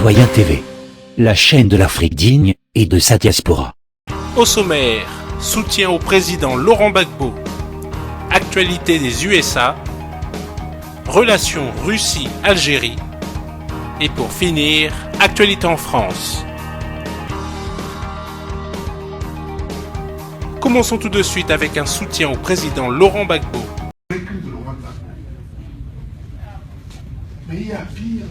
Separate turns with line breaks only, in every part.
Citoyen TV, la chaîne de l'Afrique digne et de sa diaspora.
Au sommaire, soutien au président Laurent Gbagbo, actualité des USA, relations Russie-Algérie et pour finir, actualité en France. Commençons tout de suite avec un soutien au président Laurent Gbagbo.
Mais il y a pire.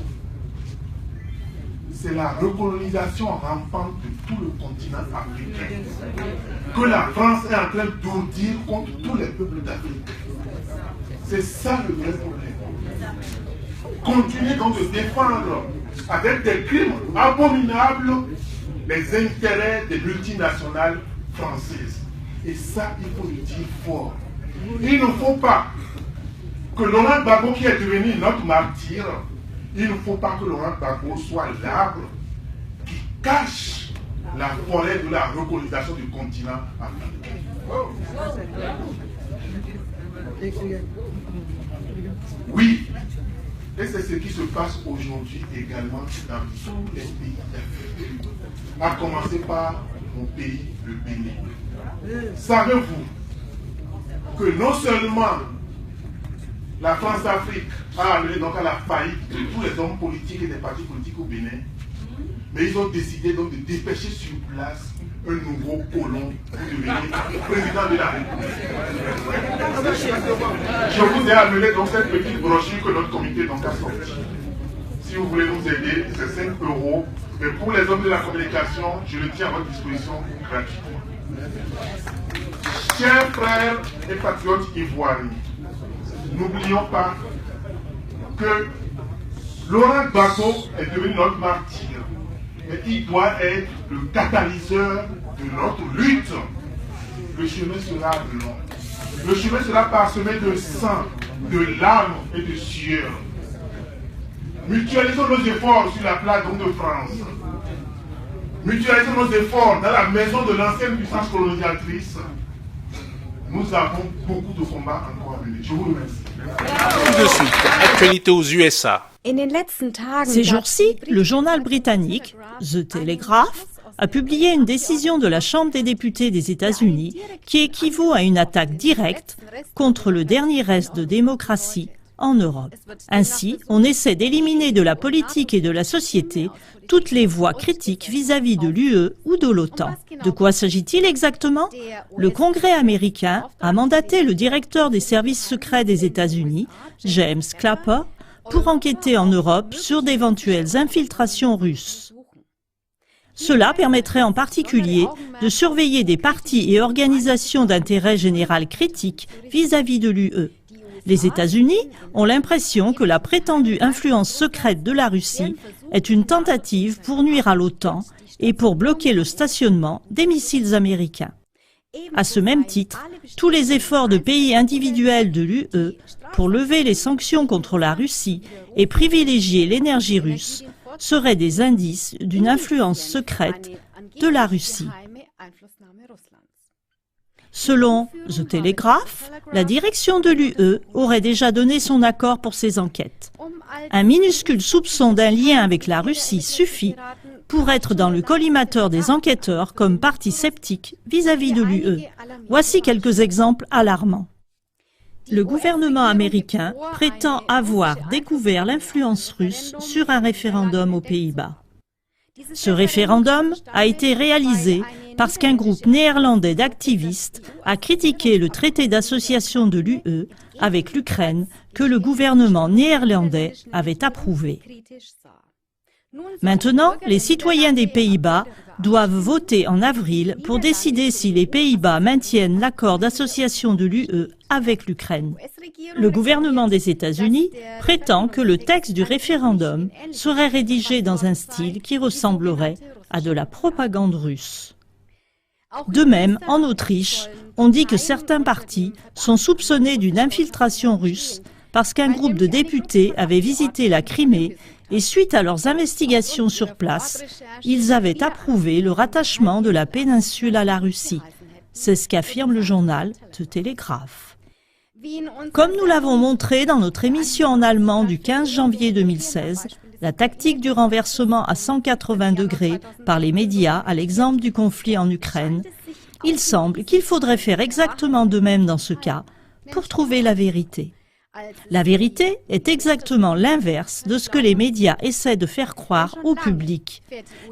C'est la recolonisation rampante de tout le continent africain que la France est en train d'ourdir contre tous les peuples d'Afrique. C'est ça le vrai problème. Continuez donc de défendre avec des crimes abominables les intérêts des multinationales françaises. Et ça, il faut le dire fort. Il ne faut pas que Laurent Gbagbo, qui est devenu notre martyr, il ne faut pas que Laurent Gbagbo soit l'arbre qui cache la forêt de la recolonisation du continent africain. Oui, et c'est ce qui se passe aujourd'hui également dans tous les pays d'Afrique, à commencer par mon pays, le Bénin. Savez-vous que non seulement la France-Afrique a amené donc à la faillite de tous les hommes politiques et des partis politiques au Bénin, mais ils ont décidé donc de dépêcher sur place un nouveau colon pour devenir président de la République. Je vous ai amené donc cette petite brochure que notre comité donc a sortie. Si vous voulez nous aider, c'est 5 €. Mais pour les hommes de la communication, je le tiens à votre disposition gratuitement. Chers frères et patriotes ivoiriens, n'oublions pas que Laurent Gbagbo est devenu notre martyr, mais il doit être le catalyseur de notre lutte. Le chemin sera long. Le chemin sera parsemé de sang, de larmes et de sueur. Mutualisons nos efforts sur la place de France. Mutualisons nos efforts dans la maison de l'ancienne puissance colonisatrice. Nous avons beaucoup de combats encore à mener. Je vous remercie.
Tout de suite, actualité aux USA.
Ces jours-ci, le journal britannique The Telegraph a publié une décision de la Chambre des députés des États-Unis qui équivaut à une attaque directe contre le dernier reste de démocratie en Europe. Ainsi, on essaie d'éliminer de la politique et de la société toutes les voix critiques vis-à-vis de l'UE ou de l'OTAN. De quoi s'agit-il exactement? Le Congrès américain a mandaté le directeur des services secrets des États-Unis, James Clapper, pour enquêter en Europe sur d'éventuelles infiltrations russes. Cela permettrait en particulier de surveiller des partis et organisations d'intérêt général critiques vis-à-vis de l'UE. Les États-Unis ont l'impression que la prétendue influence secrète de la Russie est une tentative pour nuire à l'OTAN et pour bloquer le stationnement des missiles américains. À ce même titre, tous les efforts de pays individuels de l'UE pour lever les sanctions contre la Russie et privilégier l'énergie russe seraient des indices d'une influence secrète de la Russie. Selon The Telegraph, la direction de l'UE aurait déjà donné son accord pour ces enquêtes. Un minuscule soupçon d'un lien avec la Russie suffit pour être dans le collimateur des enquêteurs comme partie sceptique vis-à-vis de l'UE. Voici quelques exemples alarmants. Le gouvernement américain prétend avoir découvert l'influence russe sur un référendum aux Pays-Bas. Ce référendum a été réalisé parce qu'un groupe néerlandais d'activistes a critiqué le traité d'association de l'UE avec l'Ukraine que le gouvernement néerlandais avait approuvé. Maintenant, les citoyens des Pays-Bas doivent voter en avril pour décider si les Pays-Bas maintiennent l'accord d'association de l'UE avec l'Ukraine. Le gouvernement des États-Unis prétend que le texte du référendum serait rédigé dans un style qui ressemblerait à de la propagande russe. De même, en Autriche, on dit que certains partis sont soupçonnés d'une infiltration russe parce qu'un groupe de députés avait visité la Crimée et suite à leurs investigations sur place, ils avaient approuvé le rattachement de la péninsule à la Russie. C'est ce qu'affirme le journal The Telegraph. Comme nous l'avons montré dans notre émission en allemand du 15 janvier 2016, La tactique du renversement à 180 degrés par les médias, à l'exemple du conflit en Ukraine, il semble qu'il faudrait faire exactement de même dans ce cas pour trouver la vérité. La vérité est exactement l'inverse de ce que les médias essaient de faire croire au public.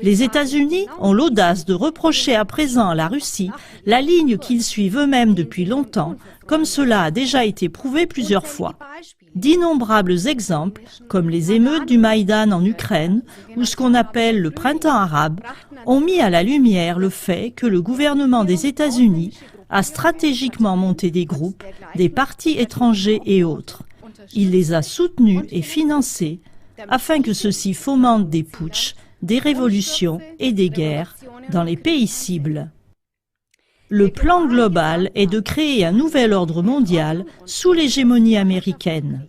Les États-Unis ont l'audace de reprocher à présent à la Russie la ligne qu'ils suivent eux-mêmes depuis longtemps, comme cela a déjà été prouvé plusieurs fois. D'innombrables exemples, comme les émeutes du Maïdan en Ukraine ou ce qu'on appelle le printemps arabe, ont mis à la lumière le fait que le gouvernement des États-Unis a stratégiquement monté des groupes, des partis étrangers et autres. Il les a soutenus et financés afin que ceux-ci fomentent des putschs, des révolutions et des guerres dans les pays cibles. Le plan global est de créer un nouvel ordre mondial sous l'hégémonie américaine.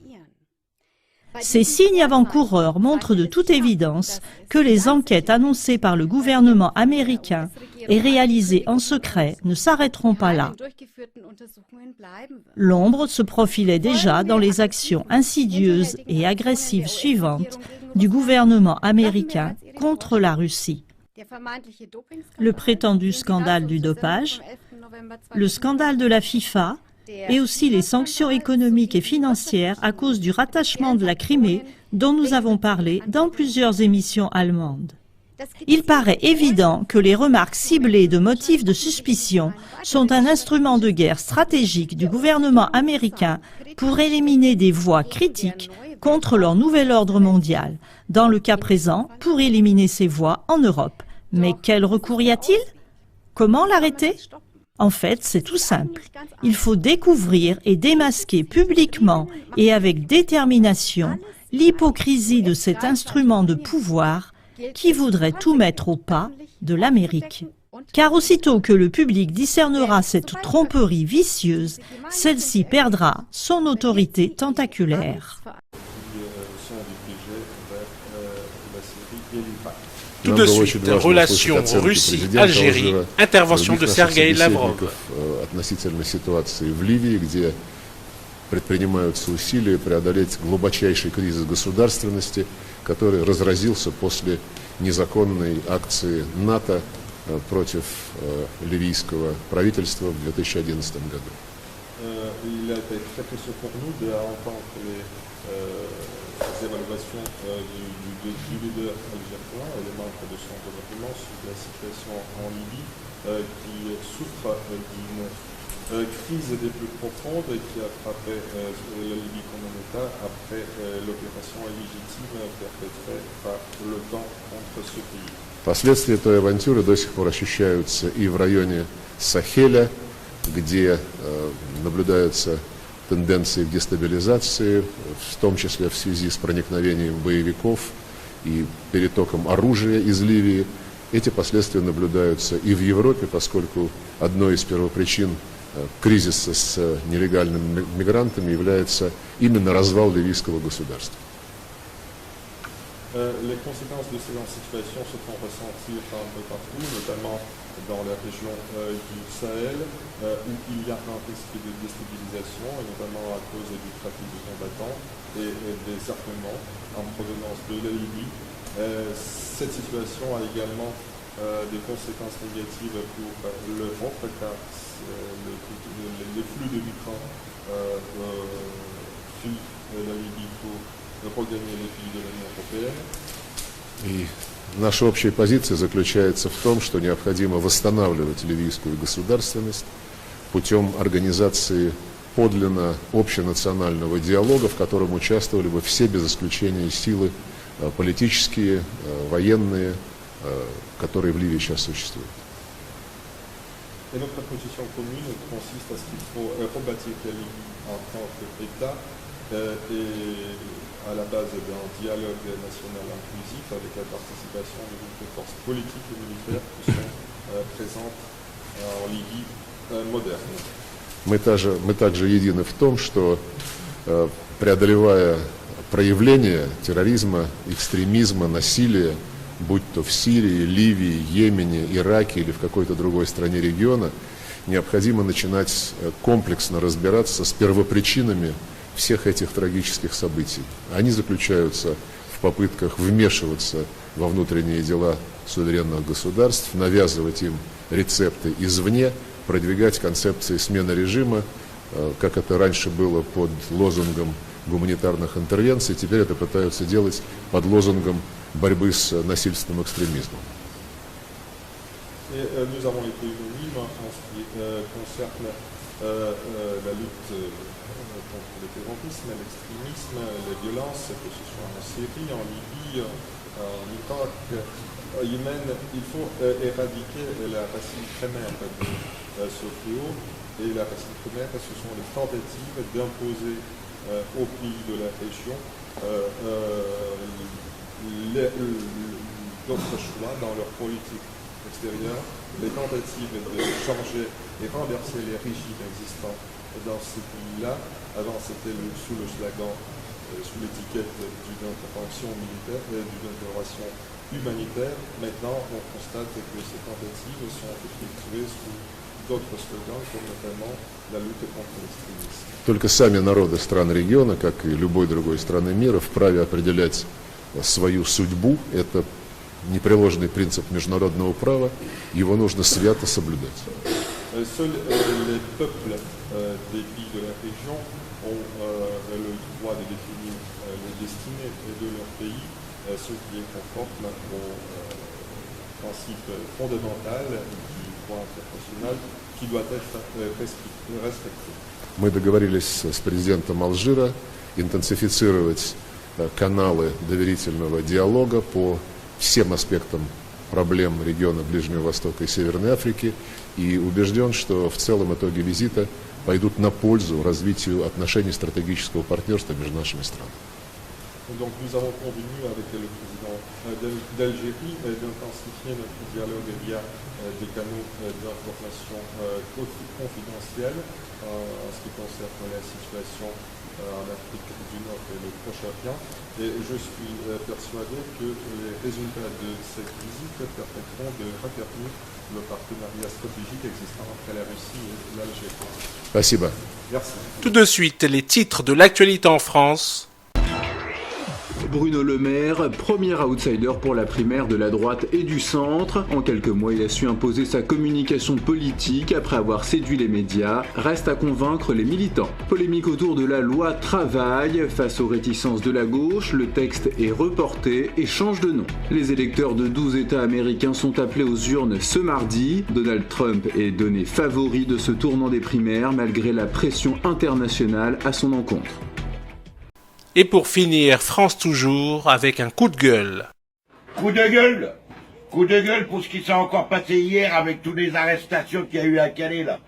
Ces signes avant-coureurs montrent de toute évidence que les enquêtes annoncées par le gouvernement américain et réalisées en secret ne s'arrêteront pas là. L'ombre se profilait déjà dans les actions insidieuses et agressives suivantes du gouvernement américain contre la Russie. Le prétendu scandale du dopage, le scandale de la FIFA, et aussi les sanctions économiques et financières à cause du rattachement de la Crimée dont nous avons parlé dans plusieurs émissions allemandes. Il paraît évident que les remarques ciblées de motifs de suspicion sont un instrument de guerre stratégique du gouvernement américain pour éliminer des voix critiques contre leur nouvel ordre mondial, dans le cas présent pour éliminer ces voix en Europe. Mais quel recours y a-t-il? Comment l'arrêter? En fait, c'est tout simple. Il faut découvrir et démasquer publiquement et avec détermination l'hypocrisie de cet instrument de pouvoir qui voudrait tout mettre au pas de l'Amérique. Car aussitôt que le public discernera cette tromperie vicieuse, celle-ci perdra son autorité tentaculaire.
Tout de suite, relations Russie-Algérie, intervention de Sergueï Lavrov.
Предпринимаются усилия преодолеть глубочайший кризис государственности, который разразился после незаконной акции НАТО против ливийского правительства в 2011 году. Il a été très précieux pour nous d'entendre les évaluations du leader algérien et des membres de son gouvernement sur la situation en Libye qui souffre d'une crise des plus profondes et qui a frappé la Libye comme un État après l'opération illégitime perpétrée par l'OTAN contre ce pays. Последствия той авантюры до сих пор ощущаются и в районе Сахеля, где наблюдаются тенденции к дестабилизации, в том числе в связи с проникновением боевиков и перетоком оружия из Ливии. Эти последствия наблюдаются и в Европе, поскольку одной из первопричин кризиса с нелегальными мигрантами является именно развал ливийского государства. Les conséquences de ces situations se font ressentir un peu partout, notamment dans la région du Sahel, où il y a un risque de déstabilisation, et notamment à cause du trafic de combattants et des armements en provenance de la Libye. Cette situation a également des conséquences négatives pour l'Europe, car les flux de migrants fuient la Libye pour regagner les pays de l'Union européenne. И наша общая позиция заключается в том, что необходимо восстанавливать ливийскую государственность путем организации подлинно общенационального диалога, в котором участвовали бы все без исключения силы политические, военные, которые в Ливии сейчас существуют. Et notre position commune consiste à ce qu'il faut rebâtir la Libye en tant qu'État et à la base d'un dialogue national inclusif avec la participation de toutes les forces politiques et militaires qui sont présentes en Libye moderne. Мы также едины в том, что преодолевая проявления терроризма, экстремизма, насилия, будь то в Сирии, Ливии, Йемене, Ираке или в какой-то другой стране региона, необходимо начинать комплексно разбираться с первопричинами всех этих трагических событий. Они заключаются в в попытках вмешиваться во внутренние дела суверенных государств, навязывать им рецепты извне, продвигать концепции смены режима, как это раньше было под лозунгом гуманитарных интервенций, теперь это пытаются делать под лозунгом борьбы с насильственным экстремизмом.
Nous avons été unanimes en ce qui concerne la lutte contre le terrorisme, l'extrémisme, les violences, que ce soit en Syrie, en Libye, en Irak, au Yémen. Il faut éradiquer la racine primaire de ce fléau. Et la racine primaire, ce sont les tentatives d'imposer aux pays de la région d'autres choix dans leur politique extérieure, les tentatives de changer et renverser les régimes existants dans ces pays-là. Avant, c'était sous le slogan, sous l'étiquette d'une intervention militaire, d'une intervention humanitaire. Maintenant, on constate que ces tentatives sont effectuées sous d'autres slogans, comme notamment la lutte contre l'extrémisme.
Только сами народы стран региона, как и любой другой страны мира, вправе определять свою судьбу. Это непреложный принцип международного права, его нужно свято соблюдать.
Seuls les peuples des pays de la région ont le droit de définir les destinées de leur pays, ce qui est conforme au principe fondamental du droit international qui doit être respecté.
Мы договорились с президентом Алжира интенсифицировать каналы доверительного диалога по всем аспектам проблем региона Ближнего Востока и Северной Африки и убежден, что в целом итоги визита пойдут на пользу развитию отношений стратегического партнерства между нашими странами.
Donc nous avons convenu avec le président d'Algérie d'intensifier notre dialogue via des canaux d'information confidentiels en ce qui concerne la situation en Afrique du Nord et le Proche-Orient. Et je suis persuadé que les résultats de cette visite permettront de raffermir le partenariat stratégique existant entre la Russie et l'Algérie.
Спасибо.
Merci.
Tout de suite, les titres de l'actualité en France.
Bruno Le Maire, premier outsider pour la primaire de la droite et du centre. En quelques mois, il a su imposer sa communication politique après avoir séduit les médias. Reste à convaincre les militants. Polémique autour de la loi travail. Face aux réticences de la gauche, le texte est reporté et change de nom. Les électeurs de 12 États américains sont appelés aux urnes ce mardi. Donald Trump est donné favori de ce tournant des primaires malgré la pression internationale à son encontre.
Et pour finir, France Toujours avec un coup de gueule.
Coup de gueule. Coup de gueule pour ce qui s'est encore passé hier avec toutes les arrestations qu'il y a eu à Calais là.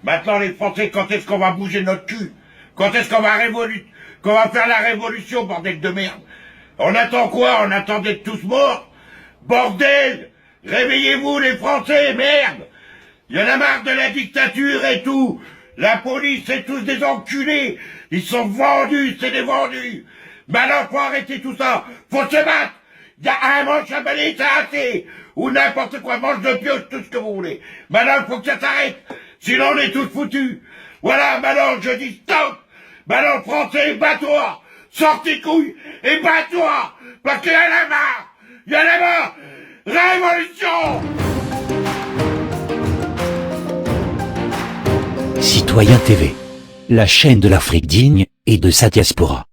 Maintenant les Français, quand est-ce qu'on va bouger notre cul? Quand est-ce qu'on va faire la révolution, bordel de merde? On attend quoi? On attend d'être tous morts? Bordel! Réveillez-vous les Français, merde! Il y en a marre de la dictature et tout. La police, c'est tous des enculés. Ils sont vendus, c'est des vendus. Maintenant, faut arrêter tout ça. Faut se battre. Il y a un manche à balai, c'est assez. Ou n'importe quoi, manche de pioche, tout ce que vous voulez. Maintenant, il faut que ça s'arrête. Sinon, on est tous foutus. Voilà, maintenant, je dis stop. Maintenant, Français, bats-toi. Sors tes couilles et bats-toi. Parce qu'il y en a marre. Il y en a marre. Révolution!
Citoyen TV, la chaîne de l'Afrique digne et de sa diaspora.